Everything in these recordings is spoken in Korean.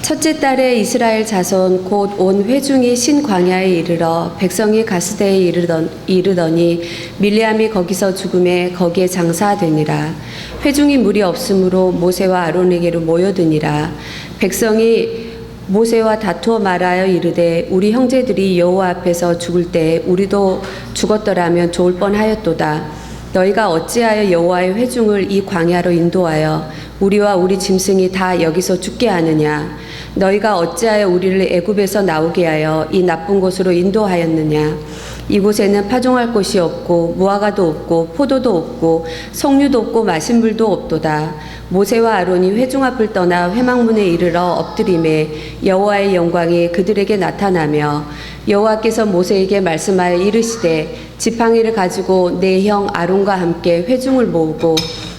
첫째 달에 이스라엘 자손 곧 온 회중이 신광야에 이르러 백성이 가스대에 이르더니 밀리암이 거기서 죽음에 거기에 장사되니라. 회중이 물이 없으므로 모세와 아론에게로 모여드니라. 백성이 모세와 다투어 말하여 이르되 우리 형제들이 여호와 앞에서 죽을 때 우리도 죽었더라면 좋을 뻔하였도다. 너희가 어찌하여 여호와의 회중을 이 광야로 인도하여 우리와 우리 짐승이 다 여기서 죽게 하느냐? 너희가 어찌하여 우리를 애굽에서 나오게 하여 이 나쁜 곳으로 인도하였느냐? 이곳에는 파종할 곳이 없고 무화과도 없고 포도도 없고 석류도 없고 마신 물도 없도다. 모세와 아론이 회중 앞을 떠나 회막문에 이르러 엎드림에 여호와의 영광이 그들에게 나타나며 여호와께서 모세에게 말씀하여 이르시되 지팡이를 가지고 내 형 아론과 함께 회중을 모으고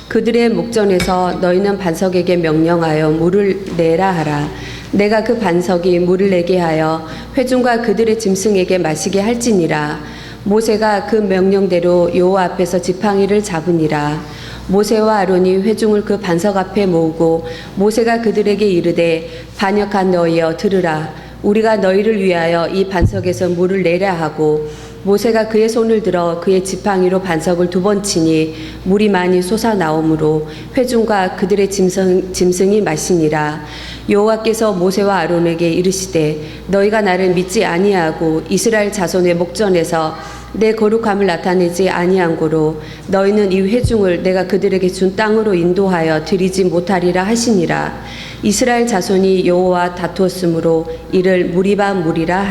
그들의 목전에서 너희는 반석에게 명령하여 물을 내라 하라. 내가 그 반석이 물을 내게 하여 회중과 그들의 짐승에게 마시게 할지니라. 모세가 그 명령대로 여호와 앞에서 지팡이를 잡으니라. 모세와 아론이 회중을 그 반석 앞에 모으고 모세가 그들에게 이르되 반역한 너희여 들으라. 우리가 너희를 위하여 이 반석에서 물을 내려 하고 모세가 그의 손을 들어 그의 지팡이로 반석을 두 번 치니 물이 많이 솟아나오므로 회중과 그들의 짐승이 마시니라. 여호와께서 모세와 아론에게 이르시되 너희가 나를 믿지 아니하고 이스라엘 자손의 목전에서 내 거룩함을 나타내지 아니한 고로 너희는 이 회중을 내가 그들에게 준 땅으로 인도하여 드리지 못하리라 하시니라. 이스라엘 자손이 여호와와 다투었으므로 이를 무리바 무리라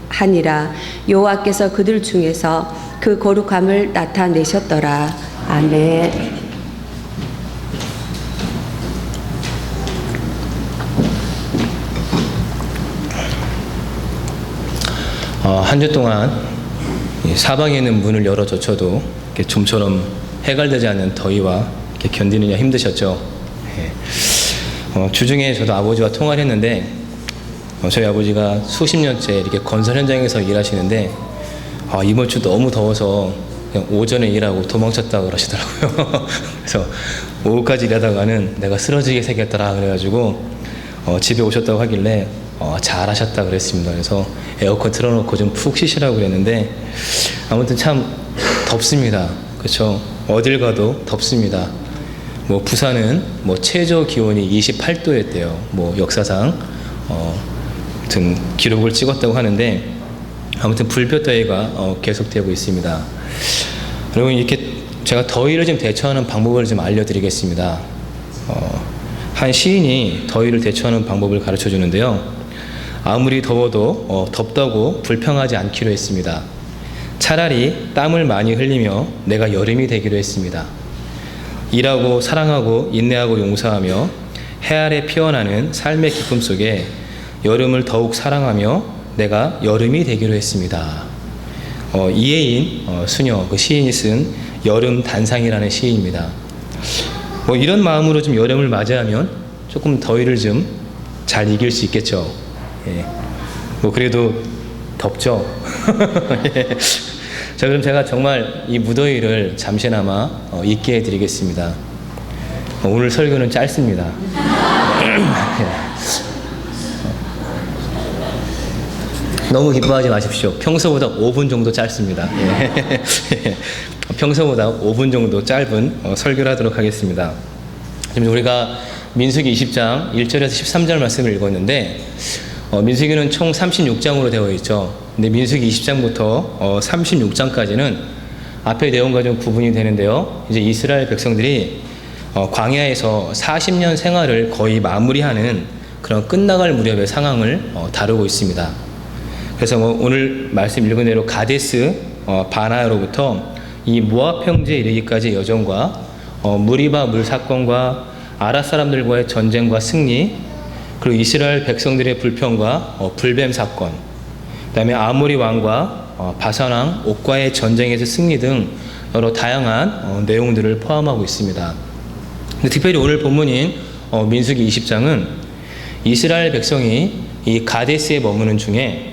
하니라. 여호와께서 그들 중에서 그 거룩함을 나타내셨더라. 아멘. 한 주 동안 사방에 있는 문을 열어 젖혀도 이렇게 좀처럼 해갈되지 않는 더위와 이렇게 견디느냐 힘드셨죠? 주중에 저도 아버지와 통화를 했는데 저희 아버지가 수십 년째 이렇게 건설 현장에서 일하시는데 이번 주 너무 더워서 그냥 오전에 일하고 도망쳤다 그러시더라고요. 그래서 오후까지 일하다가는 내가 쓰러지게 생겼더라 그래가지고 집에 오셨다고 하길래 잘하셨다 그랬습니다. 그래서 에어컨 틀어놓고 좀 푹 쉬시라고 그랬는데 아무튼 참 덥습니다. 그렇죠? 어딜 가도 덥습니다. 부산은 최저 기온이 28도였대요. 역사상 아무튼 기록을 찍었다고 하는데 아무튼 불볕더위가 계속되고 있습니다. 여러분 이렇게 제가 더위를 좀 대처하는 방법을 좀 알려드리겠습니다. 한 시인이 더위를 대처하는 방법을 가르쳐 주는데요. 아무리 더워도 덥다고 불평하지 않기로 했습니다. 차라리 땀을 많이 흘리며 내가 여름이 되기로 했습니다. 일하고 사랑하고 인내하고 용서하며 해 아래 피어나는 삶의 기쁨 속에 여름을 더욱 사랑하며 내가 여름이 되기로 했습니다. 이혜인 수녀 그 시인이 쓴 여름 단상이라는 시입니다. 이런 마음으로 좀 여름을 맞이하면 조금 더위를 좀 잘 이길 수 있겠죠. 그래도 덥죠. 자, 그럼 제가 정말 이 무더위를 잠시나마 잊게 해드리겠습니다. 오늘 설교는 짧습니다. 너무 기뻐하지 마십시오. 평소보다 5분 정도 짧습니다. 평소보다 5분 정도 짧은 설교를 하도록 하겠습니다. 지금 우리가 민수기 20장 1절에서 13절 말씀을 읽었는데 민수기는 총 36장으로 되어 있죠. 근데 민수기 20장부터 36장까지는 앞의 내용과 좀 구분이 되는데요. 이제 이스라엘 백성들이 광야에서 40년 생활을 거의 마무리하는 그런 끝나갈 무렵의 상황을 다루고 있습니다. 그래서 오늘 말씀 읽은 대로 가데스 바나로부터 이 모압 평지에 이르기까지의 여정과 무리바 물 사건과 아랍 사람들과의 전쟁과 승리, 그리고 이스라엘 백성들의 불평과 불뱀 사건, 그 다음에 아모리 왕과 바산 왕 옥과의 전쟁에서 승리 등 여러 다양한 내용들을 포함하고 있습니다. 근데 특별히 오늘 본문인 민수기 20장은 이스라엘 백성이 이 가데스에 머무는 중에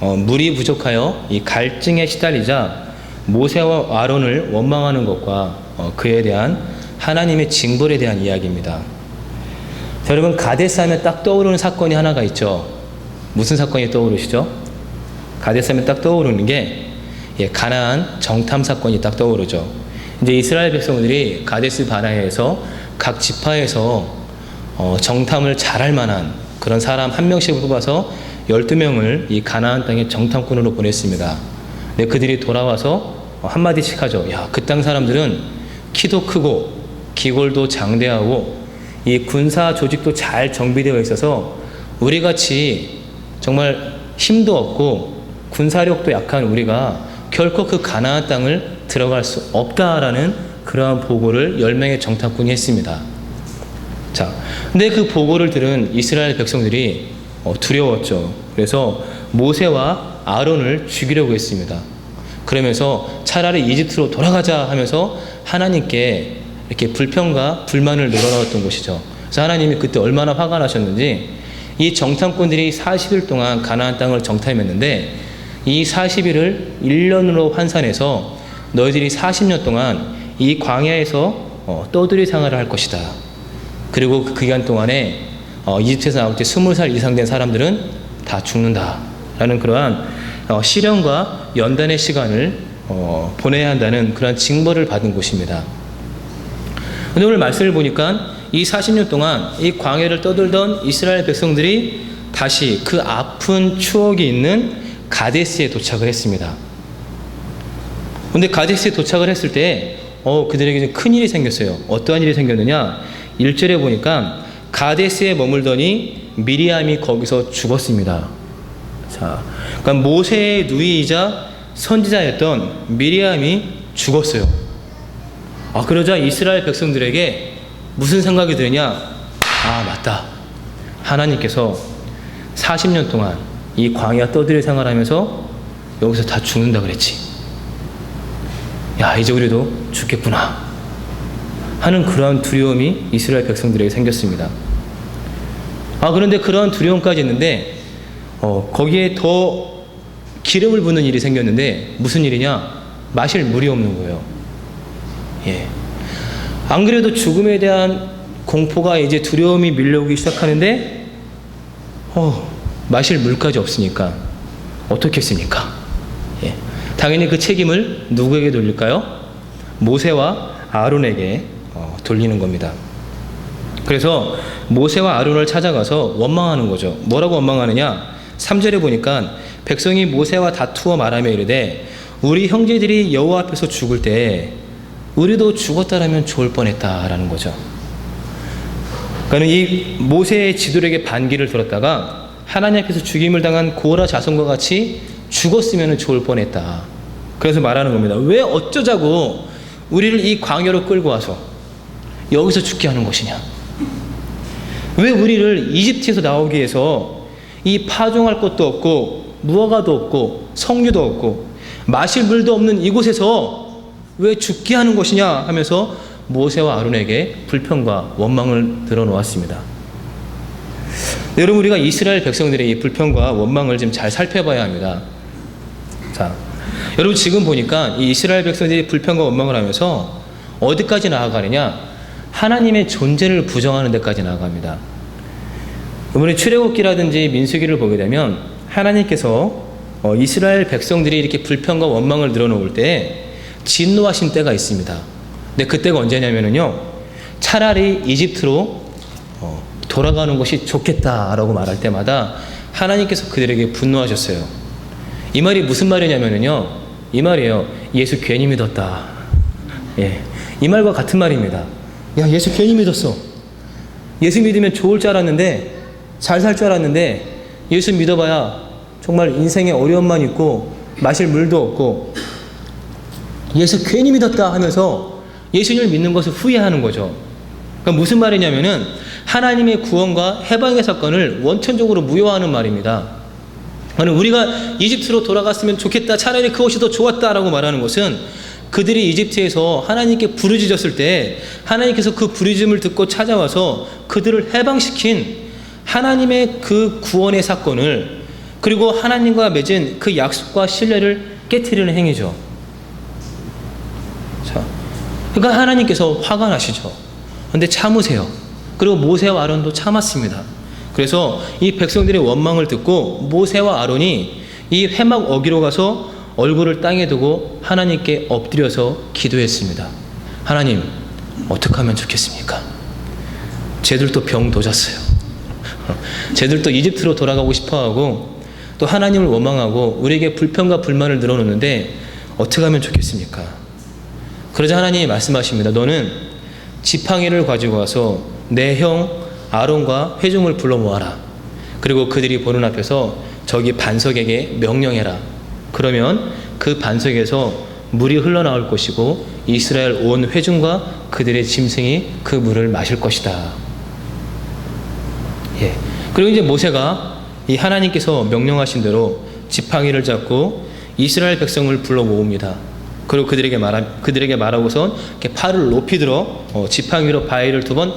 물이 부족하여 이 갈증에 시달리자 모세와 아론을 원망하는 것과 그에 대한 하나님의 징벌에 대한 이야기입니다. 자, 여러분 가데스 하면 딱 떠오르는 사건이 하나가 있죠. 무슨 사건이 떠오르시죠? 가데스 하면 딱 떠오르는 게 가나안 정탐 사건이 딱 떠오르죠. 이제 이스라엘 백성들이 가데스 바네아에서 각 지파에서 정탐을 잘할 만한 그런 사람 한 명씩 뽑아서 12명을 이 가나안 땅에 정탐꾼으로 보냈습니다. 근데 그들이 돌아와서 한마디씩 하죠. 야, 그 땅 사람들은 키도 크고 기골도 장대하고 이 군사 조직도 잘 정비되어 있어서 우리같이 정말 힘도 없고 군사력도 약한 우리가 결코 그 가나안 땅을 들어갈 수 없다라는 그러한 보고를 10명의 정탐꾼이 했습니다. 자, 근데 그 보고를 들은 이스라엘 백성들이 두려웠죠. 그래서 모세와 아론을 죽이려고 했습니다. 그러면서 차라리 이집트로 돌아가자 하면서 하나님께 이렇게 불평과 불만을 늘어놓았던 것이죠. 그래서 하나님이 그때 얼마나 화가 나셨는지 이 정탐꾼들이 40일 동안 가나안 땅을 정탐했는데 이 40일을 1년으로 환산해서 너희들이 40년 동안 이 광야에서 떠돌이 생활을 할 것이다. 그리고 그 기간 동안에 이집트에서 나올 때 20살 이상 된 사람들은 다 죽는다. 라는 그러한 시련과 연단의 시간을 보내야 한다는 그러한 징벌을 받은 곳입니다. 근데 오늘 말씀을 보니까 이 40년 동안 이 광야를 떠돌던 이스라엘 백성들이 다시 그 아픈 추억이 있는 가데스에 도착을 했습니다. 근데 가데스에 도착을 했을 때 그들에게 큰 일이 생겼어요. 어떠한 일이 생겼느냐? 1절에 보니까 가데스에 머물더니 미리암이 거기서 죽었습니다. 자, 그러니까 모세의 누이이자 선지자였던 미리암이 죽었어요. 그러자 이스라엘 백성들에게 무슨 생각이 드느냐? 맞다. 하나님께서 40년 동안 이 광야 떠들이 생활하면서 여기서 다 죽는다 그랬지. 야, 이제 우리도 죽겠구나 하는 그러한 두려움이 이스라엘 백성들에게 생겼습니다. 그런데 그러한 두려움까지 있는데 거기에 더 기름을 붓는 일이 생겼는데 무슨 일이냐? 마실 물이 없는 거예요. 안 그래도 죽음에 대한 공포가 이제 두려움이 밀려오기 시작하는데 마실 물까지 없으니까 어떻게 했습니까? 당연히 그 책임을 누구에게 돌릴까요? 모세와 아론에게 돌리는 겁니다. 그래서 모세와 아론을 찾아가서 원망하는 거죠. 뭐라고 원망하느냐? 3절에 보니까 백성이 모세와 다투어 말하며 이르되 우리 형제들이 여호와 앞에서 죽을 때 우리도 죽었다라면 좋을 뻔했다라는 거죠. 그러니까 이 모세의 지도력에 반기를 들었다가 하나님 앞에서 죽임을 당한 고라 자손과 같이 죽었으면 좋을 뻔했다. 그래서 말하는 겁니다. 왜 어쩌자고 우리를 이 광야로 끌고 와서 여기서 죽게 하는 것이냐? 왜 우리를 이집트에서 나오게 해서 이 파종할 것도 없고 무화과도 없고 석류도 없고 마실 물도 없는 이곳에서 왜 죽게 하는 것이냐 하면서 모세와 아론에게 불평과 원망을 드러놓았습니다. 여러분, 우리가 이스라엘 백성들의 이 불평과 원망을 좀 잘 살펴봐야 합니다. 자, 여러분 지금 보니까 이 이스라엘 백성들이 불평과 원망을 하면서 어디까지 나아가느냐? 하나님의 존재를 부정하는 데까지 나아갑니다. 이번에 출애굽기라든지 민수기를 보게 되면 하나님께서 이스라엘 백성들이 이렇게 불평과 원망을 늘어놓을 때 진노하신 때가 있습니다. 근데 그때가 언제냐면요, 차라리 이집트로 돌아가는 것이 좋겠다라고 말할 때마다 하나님께서 그들에게 분노하셨어요. 이 말이 무슨 말이냐면요, 이 말이에요. 예수 괜히 믿었다. 이 말과 같은 말입니다. 야, 예수 괜히 믿었어. 예수 믿으면 좋을 줄 알았는데, 잘 살 줄 알았는데, 예수 믿어봐야 정말 인생에 어려움만 있고 마실 물도 없고, 예수 괜히 믿었다 하면서 예수님을 믿는 것을 후회하는 거죠. 그러니까 무슨 말이냐면은 하나님의 구원과 해방의 사건을 원천적으로 무효화하는 말입니다. 우리가 이집트로 돌아갔으면 좋겠다, 차라리 그것이 더 좋았다라고 말하는 것은 그들이 이집트에서 하나님께 부르짖었을 때 하나님께서 그 부르짖음을 듣고 찾아와서 그들을 해방시킨 하나님의 그 구원의 사건을, 그리고 하나님과 맺은 그 약속과 신뢰를 깨트리는 행위죠. 자, 그러니까 하나님께서 화가 나시죠. 그런데 참으세요. 그리고 모세와 아론도 참았습니다. 그래서 이 백성들의 원망을 듣고 모세와 아론이 이 회막 어기로 가서 얼굴을 땅에 두고 하나님께 엎드려서 기도했습니다. 하나님, 어떻게 하면 좋겠습니까? 쟤들도 병 도졌어요. 쟤들도 이집트로 돌아가고 싶어하고 또 하나님을 원망하고 우리에게 불평과 불만을 늘어놓는데 어떻게 하면 좋겠습니까? 그러자 하나님이 말씀하십니다. 너는 지팡이를 가지고 와서 내 형 아론과 회중을 불러 모아라. 그리고 그들이 보는 앞에서 저기 반석에게 명령해라. 그러면 그 반석에서 물이 흘러나올 것이고 이스라엘 온 회중과 그들의 짐승이 그 물을 마실 것이다. 예. 그리고 이제 모세가 이 하나님께서 명령하신 대로 지팡이를 잡고 이스라엘 백성을 불러 모읍니다. 그리고 그들에게 말하고선 이렇게 팔을 높이 들어 지팡이로 바위를 2번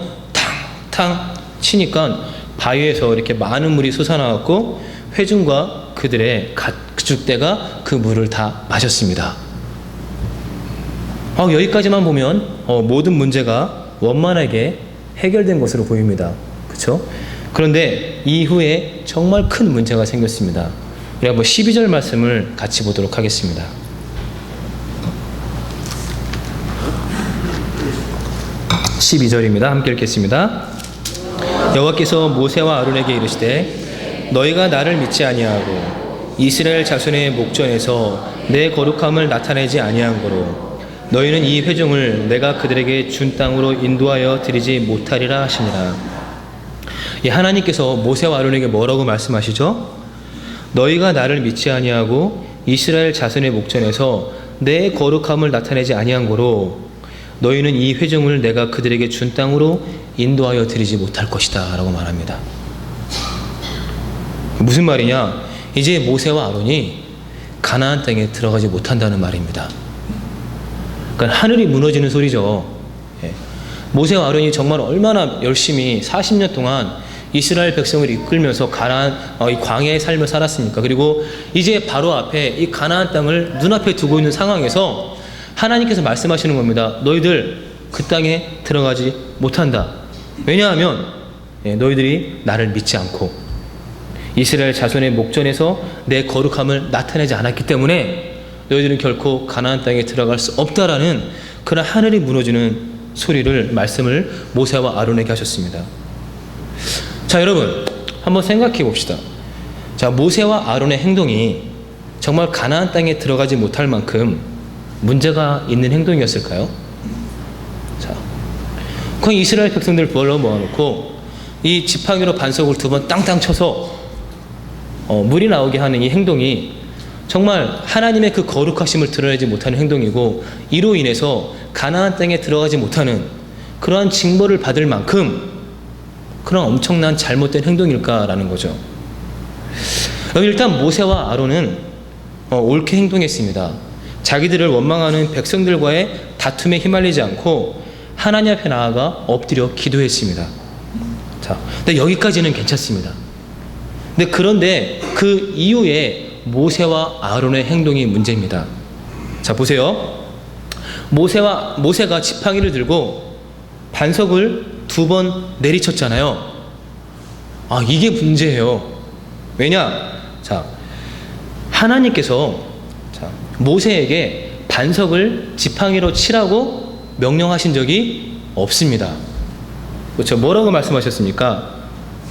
탕탕 치니까 바위에서 이렇게 많은 물이 솟아나왔고 회중과 그들의 가축대가 그 물을 다 마셨습니다. 여기까지만 보면 모든 문제가 원만하게 해결된 것으로 보입니다. 그렇죠? 그런데 이후에 정말 큰 문제가 생겼습니다. 우리 한번 12절 말씀을 같이 보도록 하겠습니다. 12절입니다. 함께 읽겠습니다. 여호와께서 모세와 아론에게 이르시되 너희가 나를 믿지 아니하고 이스라엘 자손의 목전에서 내 거룩함을 나타내지 아니한 거로 너희는 이 회중을 내가 그들에게 준 땅으로 인도하여 드리지 못하리라 하시니라. 하나님께서 모세와 아론에게 뭐라고 말씀하시죠? 너희가 나를 믿지 아니하고 이스라엘 자손의 목전에서 내 거룩함을 나타내지 아니한 거로 너희는 이 회중을 내가 그들에게 준 땅으로 인도하여 드리지 못할 것이다 라고 말합니다. 무슨 말이냐? 이제 모세와 아론이 가나안 땅에 들어가지 못한다는 말입니다. 그러니까 하늘이 무너지는 소리죠. 모세와 아론이 정말 얼마나 열심히 40년 동안 이스라엘 백성을 이끌면서 이 광야의 삶을 살았습니까? 그리고 이제 바로 앞에 이 가나안 땅을 눈앞에 두고 있는 상황에서 하나님께서 말씀하시는 겁니다. 너희들 그 땅에 들어가지 못한다. 왜냐하면 너희들이 나를 믿지 않고 이스라엘 자손의 목전에서 내 거룩함을 나타내지 않았기 때문에 너희들은 결코 가나안 땅에 들어갈 수 없다라는 그런 하늘이 무너지는 말씀을 모세와 아론에게 하셨습니다. 자, 여러분 한번 생각해 봅시다. 자, 모세와 아론의 행동이 정말 가나안 땅에 들어가지 못할 만큼 문제가 있는 행동이었을까요? 자, 그 이스라엘 백성들을 불러 모아놓고 이 지팡이로 반석을 2번 땅땅 쳐서 물이 나오게 하는 이 행동이 정말 하나님의 그 거룩하심을 드러내지 못하는 행동이고 이로 인해서 가나안 땅에 들어가지 못하는 그러한 징벌을 받을 만큼 그런 엄청난 잘못된 행동일까라는 거죠. 일단 모세와 아론은 옳게 행동했습니다. 자기들을 원망하는 백성들과의 다툼에 휘말리지 않고 하나님 앞에 나아가 엎드려 기도했습니다. 자, 근데 여기까지는 괜찮습니다. 그런데 그 이후에 모세와 아론의 행동이 문제입니다. 자, 보세요. 모세가 지팡이를 들고 반석을 2번 내리쳤잖아요. 이게 문제예요. 왜냐? 자, 하나님께서 모세에게 반석을 지팡이로 치라고 명령하신 적이 없습니다. 그렇죠? 뭐라고 말씀하셨습니까?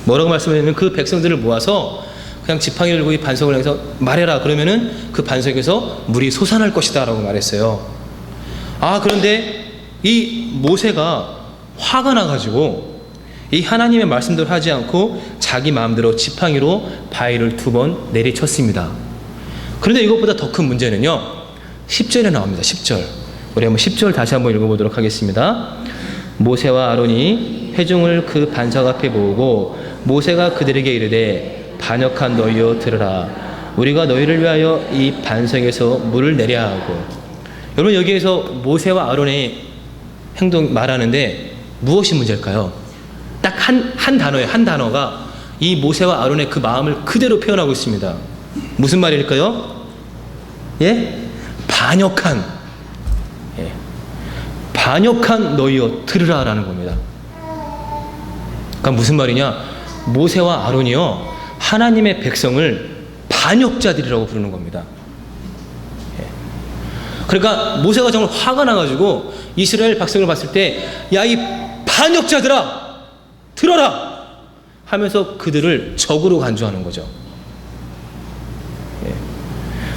뭐라고 말씀하셨냐면 그 백성들을 모아서 그냥 지팡이를 들고 이 반석을 향해서 말해라. 그러면은 그 반석에서 물이 솟아날 것이다 라고 말했어요. 그런데 이 모세가 화가 나가지고 이 하나님의 말씀대로 하지 않고 자기 마음대로 지팡이로 바위를 2번 내리쳤습니다. 그런데 이것보다 더 큰 문제는요 10절에 나옵니다. 10절 우리 한번 10절 다시 한번 읽어보도록 하겠습니다. 모세와 아론이 회중을 그 반석 앞에 모으고 모세가 그들에게 이르되 반역한 너희여 들으라. 우리가 너희를 위하여 이 반석에서 물을 내려 하고. 여러분 여기에서 모세와 아론의 행동 말하는데 무엇이 문제일까요? 딱 한 단어예요. 한 단어가 이 모세와 아론의 그 마음을 그대로 표현하고 있습니다. 무슨 말일까요? 반역한. 반역한 너희여 들으라라는 겁니다. 그러니까 무슨 말이냐? 모세와 아론이요, 하나님의 백성을 반역자들이라고 부르는 겁니다. 예. 그러니까 모세가 정말 화가 나가지고 이스라엘 백성을 봤을 때, 야, 이 반역자들아, 들어라! 하면서 그들을 적으로 간주하는 거죠. 예.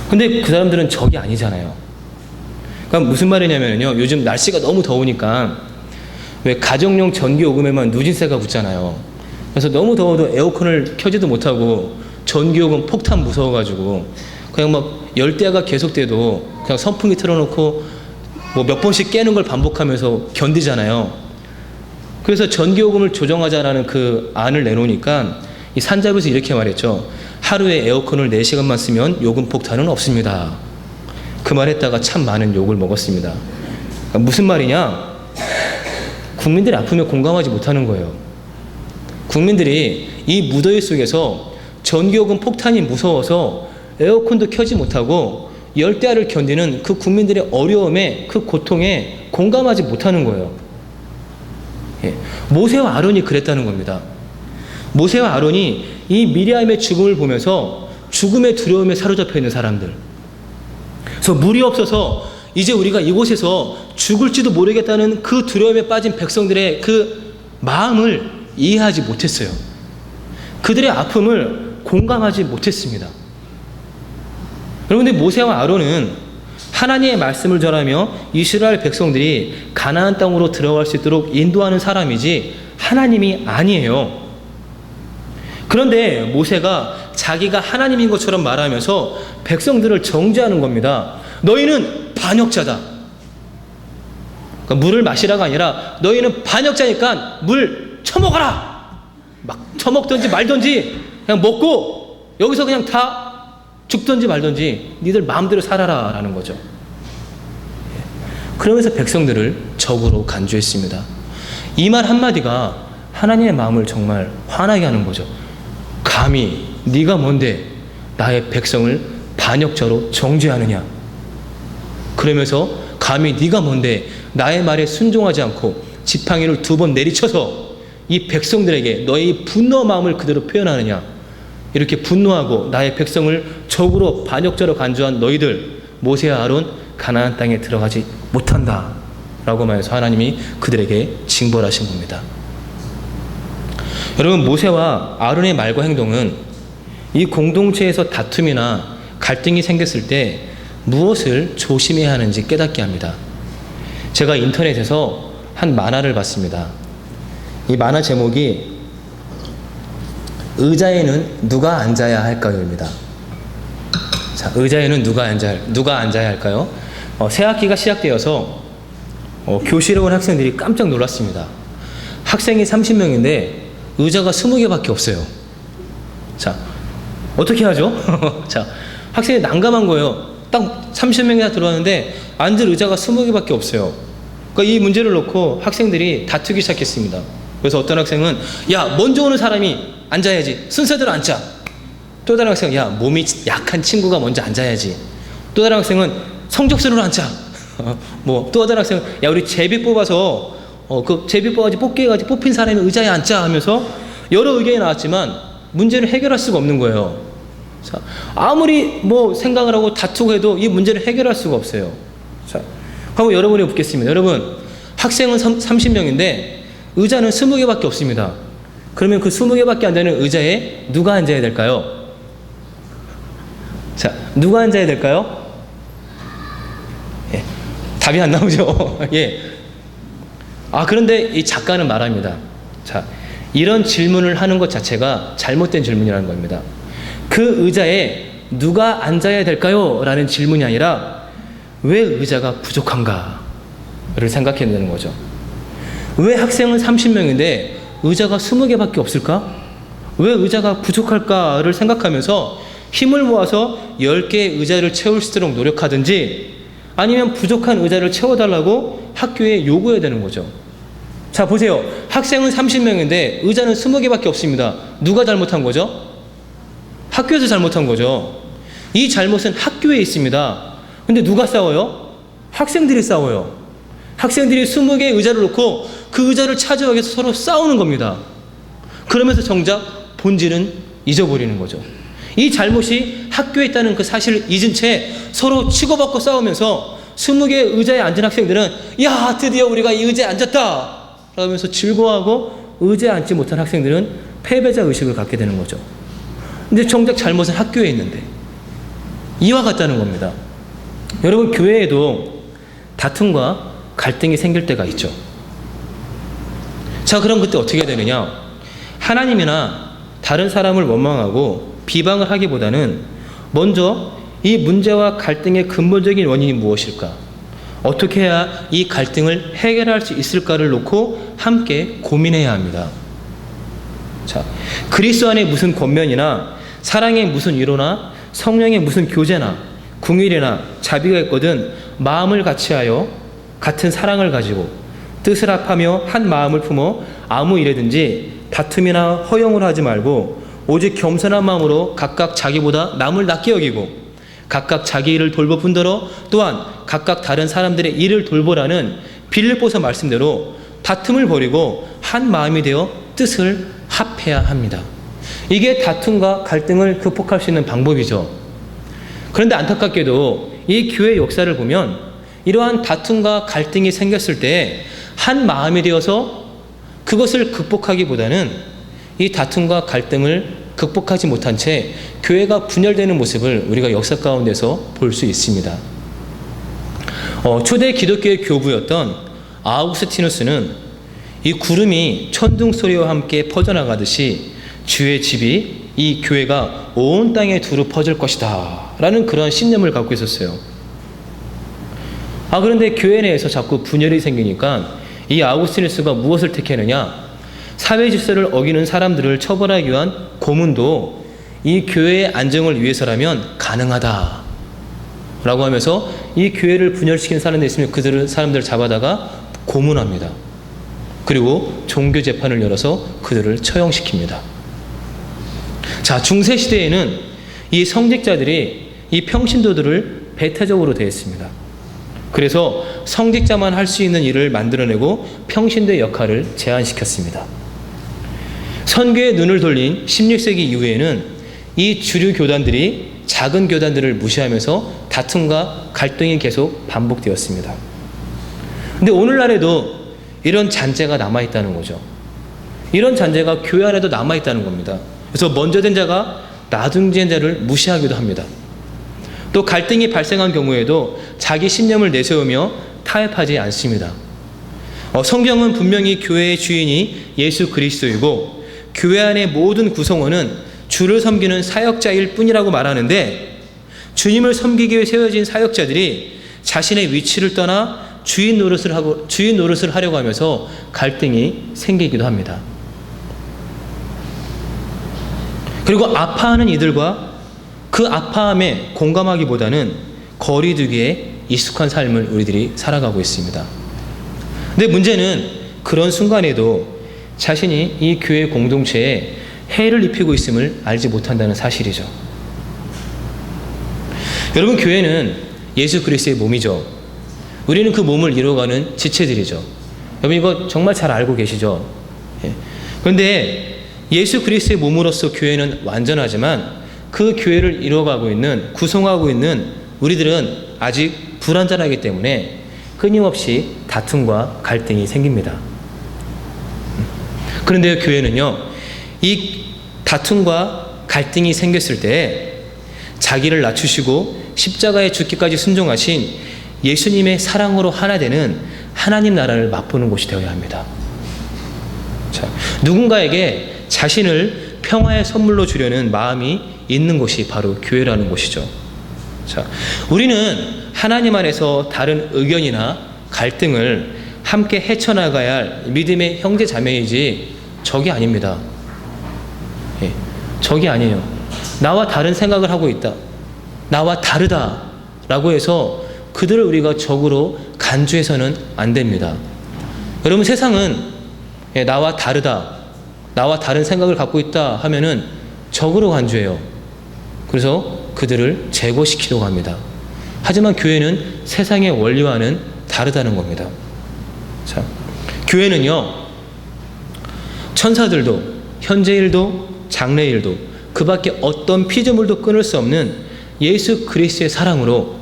근데 그 사람들은 적이 아니잖아요. 그러니까 무슨 말이냐면요, 요즘 날씨가 너무 더우니까 왜 가정용 전기요금에만 누진세가 붙잖아요. 그래서 너무 더워도 에어컨을 켜지도 못하고 전기요금 폭탄 무서워가지고 그냥 막 열대야가 계속돼도 그냥 선풍기 틀어놓고 뭐 몇 번씩 깨는 걸 반복하면서 견디잖아요. 그래서 전기요금을 조정하자라는 그 안을 내놓으니까 이 산자부에서 이렇게 말했죠. 하루에 에어컨을 4시간만 쓰면 요금 폭탄은 없습니다. 그 말했다가 참 많은 욕을 먹었습니다. 그러니까 무슨 말이냐? 국민들이 아프면 공감하지 못하는 거예요. 국민들이 이 무더위 속에서 전기요금 폭탄이 무서워서 에어컨도 켜지 못하고 열대야를 견디는 그 국민들의 어려움에, 그 고통에 공감하지 못하는 거예요. 예. 모세와 아론이 그랬다는 겁니다. 모세와 아론이 이 미리암의 죽음을 보면서 죽음의 두려움에 사로잡혀 있는 사람들. 그래서 물이 없어서 이제 우리가 이곳에서 죽을지도 모르겠다는 그 두려움에 빠진 백성들의 그 마음을 이해하지 못했어요. 그들의 아픔을 공감하지 못했습니다. 여러분들, 모세와 아론은 하나님의 말씀을 전하며 이스라엘 백성들이 가나안 땅으로 들어갈 수 있도록 인도하는 사람이지 하나님이 아니에요. 그런데 모세가 자기가 하나님인 것처럼 말하면서 백성들을 정죄하는 겁니다. 너희는 반역자다. 그러니까 물을 마시라가 아니라 너희는 반역자니까 물 처먹어라. 막 처먹든지 말든지 그냥 먹고 여기서 그냥 다 죽든지 말든지 니들 마음대로 살아라 라는 거죠. 그러면서 백성들을 적으로 간주했습니다. 이 말 한마디가 하나님의 마음을 정말 화나게 하는 거죠. 감히 네가 뭔데 나의 백성을 반역자로 정죄하느냐. 그러면서 감히 네가 뭔데 나의 말에 순종하지 않고 지팡이를 2번 내리쳐서 이 백성들에게 너의 분노 마음을 그대로 표현하느냐. 이렇게 분노하고 나의 백성을 적으로 반역자로 간주한 너희들, 모세와 아론 가나안 땅에 들어가지 못한다 라고 말해서 하나님이 그들에게 징벌하신 겁니다. 여러분, 모세와 아론의 말과 행동은 이 공동체에서 다툼이나 갈등이 생겼을 때 무엇을 조심해야 하는지 깨닫게 합니다. 제가 인터넷에서 한 만화를 봤습니다. 이 만화 제목이 의자에는 누가 앉아야 할까요?입니다. 자, 의자에는 누가 앉아야 할까요? 새 학기가 시작되어서 교실에 온 학생들이 깜짝 놀랐습니다. 학생이 30명인데 의자가 20개밖에 없어요. 자, 어떻게 하죠? 자, 학생이 난감한 거예요. 딱 30명이나 들어왔는데 앉을 의자가 20개밖에 없어요. 그러니까 이 문제를 놓고 학생들이 다투기 시작했습니다. 그래서 어떤 학생은 야, 먼저 오는 사람이 앉아야지. 순서대로 앉자. 또 다른 학생은 야, 몸이 약한 친구가 먼저 앉아야지. 또 다른 학생은 성적순으로 앉자. 뭐 또 다른 학생은 야, 우리 제비 뽑아서 그 제비 뽑아가지고 뽑기 해가지고 뽑힌 사람이 의자에 앉자 하면서 여러 의견이 나왔지만 문제를 해결할 수가 없는 거예요. 자, 아무리 뭐 생각을 하고 다투고 해도 이 문제를 해결할 수가 없어요. 자, 그럼 여러분이 묻겠습니다. 여러분, 학생은 30명인데 의자는 20개밖에 없습니다. 그러면 그 20개밖에 안 되는 의자에 누가 앉아야 될까요? 자, 누가 앉아야 될까요? 예, 답이 안 나오죠. 예. 그런데 이 작가는 말합니다. 자, 이런 질문을 하는 것 자체가 잘못된 질문이라는 겁니다. 그 의자에 누가 앉아야 될까요? 라는 질문이 아니라 왜 의자가 부족한가를 생각해야 되는 거죠. 왜 학생은 30명인데 의자가 20개밖에 없을까? 왜 의자가 부족할까를 생각하면서 힘을 모아서 10개의 의자를 채울 수 있도록 노력하든지 아니면 부족한 의자를 채워달라고 학교에 요구해야 되는 거죠. 자, 보세요. 학생은 30명인데 의자는 20개밖에 없습니다. 누가 잘못한 거죠? 학교에서 잘못한 거죠. 이 잘못은 학교에 있습니다. 근데 누가 싸워요? 학생들이 싸워요. 학생들이 20개의 의자를 놓고 그 의자를 차지하기 위해서 서로 싸우는 겁니다. 그러면서 정작 본질은 잊어버리는 거죠. 이 잘못이 학교에 있다는 그 사실을 잊은 채 서로 치고받고 싸우면서 20개의 의자에 앉은 학생들은 야, 드디어 우리가 이 의자에 앉았다 라면서 즐거워하고, 의자에 앉지 못한 학생들은 패배자 의식을 갖게 되는 거죠. 근데 정작 잘못은 학교에 있는데, 이와 같다는 겁니다. 여러분, 교회에도 다툼과 갈등이 생길 때가 있죠. 자, 그럼 그때 어떻게 되느냐? 하나님이나 다른 사람을 원망하고 비방을 하기보다는 먼저 이 문제와 갈등의 근본적인 원인이 무엇일까? 어떻게 해야 이 갈등을 해결할 수 있을까를 놓고 함께 고민해야 합니다. 자, 그리스도 안에 무슨 권면이나 사랑의 무슨 위로나 성령의 무슨 교제나 궁일이나 자비가 있거든 마음을 같이하여 같은 사랑을 가지고 뜻을 합하며 한 마음을 품어 아무 일에든지 다툼이나 허용을 하지 말고 오직 겸손한 마음으로 각각 자기보다 남을 낫게 여기고 각각 자기 일을 돌볼 뿐더러 또한 각각 다른 사람들의 일을 돌보라는 빌립보서 말씀대로 다툼을 버리고 한 마음이 되어 뜻을 합해야 합니다. 이게 다툼과 갈등을 극복할 수 있는 방법이죠. 그런데 안타깝게도 이 교회 역사를 보면 이러한 다툼과 갈등이 생겼을 때 한 마음이 되어서 그것을 극복하기보다는 이 다툼과 갈등을 극복하지 못한 채 교회가 분열되는 모습을 우리가 역사 가운데서 볼 수 있습니다. 초대 기독교의 교부였던 아우구스티누스는 이 구름이 천둥 소리와 함께 퍼져나가듯이 주의 집이, 이 교회가 온 땅에 두루 퍼질 것이다 라는 그런 신념을 갖고 있었어요. 그런데 교회 내에서 자꾸 분열이 생기니까 이 아우구스티누스가 무엇을 택했느냐? 사회 질서를 어기는 사람들을 처벌하기 위한 고문도 이 교회의 안정을 위해서라면 가능하다 라고 하면서 이 교회를 분열시키는 사람들이 있으면 사람들을 잡아다가 고문합니다. 그리고 종교재판을 열어서 그들을 처형시킵니다. 자, 중세시대에는 이 성직자들이 이 평신도들을 배타적으로 대했습니다. 그래서 성직자만 할 수 있는 일을 만들어내고 평신도의 역할을 제한시켰습니다. 선교의 눈을 돌린 16세기 이후에는 이 주류 교단들이 작은 교단들을 무시하면서 다툼과 갈등이 계속 반복되었습니다. 근데 오늘날에도 이런 잔재가 남아있다는 거죠. 이런 잔재가 교회 안에도 남아있다는 겁니다. 그래서 먼저 된 자가 나중된 자를 무시하기도 합니다. 또 갈등이 발생한 경우에도 자기 신념을 내세우며 타협하지 않습니다. 성경은 분명히 교회의 주인이 예수 그리스도이고 교회 안의 모든 구성원은 주를 섬기는 사역자일 뿐이라고 말하는데, 주님을 섬기기 위해 세워진 사역자들이 자신의 위치를 떠나 주인 노릇을 하려고 하면서 갈등이 생기기도 합니다. 그리고 아파하는 이들과 그 아파함에 공감하기보다는 거리두기에 익숙한 삶을 우리들이 살아가고 있습니다. 근데 문제는 그런 순간에도 자신이 이 교회 공동체에 해를 입히고 있음을 알지 못한다는 사실이죠. 여러분, 교회는 예수 그리스도의 몸이죠. 우리는 그 몸을 이루어가는 지체들이죠. 여러분, 이거 정말 잘 알고 계시죠? 그런데 예수 그리스도의 몸으로서 교회는 완전하지만 그 교회를 이루어가고 있는, 구성하고 있는 우리들은 아직 불완전하기 때문에 끊임없이 다툼과 갈등이 생깁니다. 그런데 교회는요, 이 다툼과 갈등이 생겼을 때 자기를 낮추시고 십자가에 죽기까지 순종하신 예수님의 사랑으로 하나 되는 하나님 나라를 맛보는 곳이 되어야 합니다. 자, 누군가에게 자신을 평화의 선물로 주려는 마음이 있는 곳이 바로 교회라는 곳이죠. 자, 우리는 하나님 안에서 다른 의견이나 갈등을 함께 헤쳐나가야 할 믿음의 형제 자매이지 적이 아닙니다. 적이 아니에요. 나와 다른 생각을 하고 있다, 나와 다르다 라고 해서 그들을 우리가 적으로 간주해서는 안 됩니다. 여러분, 세상은 나와 다르다, 나와 다른 생각을 갖고 있다 하면은 적으로 간주해요. 그래서 그들을 제거시키려고 합니다. 하지만 교회는 세상의 원리와는 다르다는 겁니다. 자, 교회는요, 천사들도 현재 일도 장래 일도 그 밖에 어떤 피조물도 끊을 수 없는 예수 그리스도의 사랑으로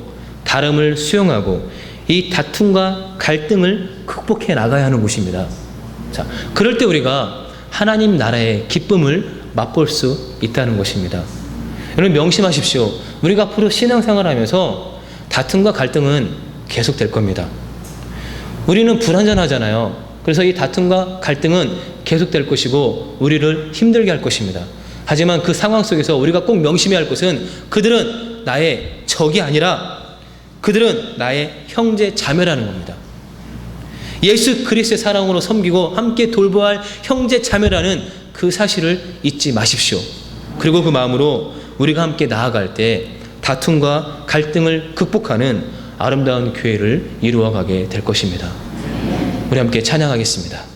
다름을 수용하고 이 다툼과 갈등을 극복해 나가야 하는 곳입니다. 자, 그럴 때 우리가 하나님 나라의 기쁨을 맛볼 수 있다는 것입니다. 여러분 명심하십시오. 우리가 앞으로 신앙생활 하면서 다툼과 갈등은 계속될 겁니다. 우리는 불완전하잖아요. 그래서 이 다툼과 갈등은 계속될 것이고 우리를 힘들게 할 것입니다. 하지만 그 상황 속에서 우리가 꼭 명심해야 할 것은 그들은 나의 적이 아니라 그들은 나의 형제 자매라는 겁니다. 예수 그리스도의 사랑으로 섬기고 함께 돌보아야 할 형제 자매라는 그 사실을 잊지 마십시오. 그리고 그 마음으로 우리가 함께 나아갈 때 다툼과 갈등을 극복하는 아름다운 교회를 이루어가게 될 것입니다. 우리 함께 찬양하겠습니다.